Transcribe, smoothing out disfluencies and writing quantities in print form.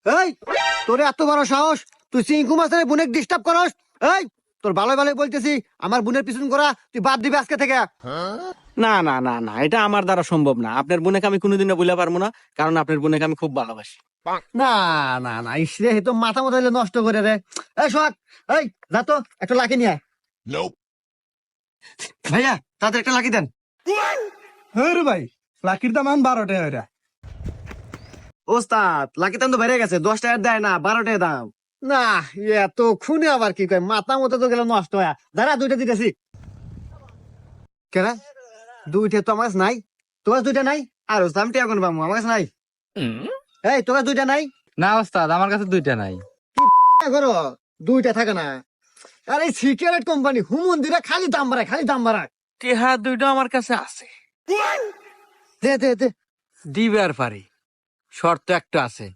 এই তোর এত বড় সাহস, তুই চিঙ্কু মাস্টারের বোনের ডিস্টার্ব করস? এই তোর ভালো ভালো বলতেছি, আমার বোনের পিছন করা তুই বাদ দিবি আজকে থেকে। না না না না, এটা আমার দ্বারা সম্ভব না। আপনার বোনেকে আমি কোনোদিনও বলে পারবো না, কারণ আপনার বোনেকে আমি খুব ভালোবাসি। না না না, ইসরে তো মাথা মতো নষ্ট করে রে। এই সোহাগ, এই যা তো একটা লাকি নিয়ে আয়। ভাইয়া তাদের একটা লাকি দেন। হ্যাঁ রে ভাই, লাকির দাম এখন 12 টাকা ওইটা। ওস্তাদ লাকি দাম তো বেড়ে গেছে, 10 টাকার দেয় না, 12 টাকা দাম। না এত খুনে আবার কি কয়, মাথা মতো তো গেল নষ্ট হয়ে। দাঁড়া দুইটা দিতেছি। কেন দুইটা তো আমার কাছে নাই? তোমার দুইটা নাই? আর ওস্তাদ আমি টিয়া কোন পাবো, আমার কাছে নাই। এই তোমার দুইটা নাই? না ওস্তাদ, আমার কাছে 2টা নাই। করো দুইটা থাকে না? আরে সিগারেট কোম্পানি হুমন দিরা খালি দাম বাড়ায়, খালি দাম বাড়ায়। টেহা দুইটা আমার কাছে আছে, দে দে দে। দিবে আর পারি। শর্ত একটা আছে,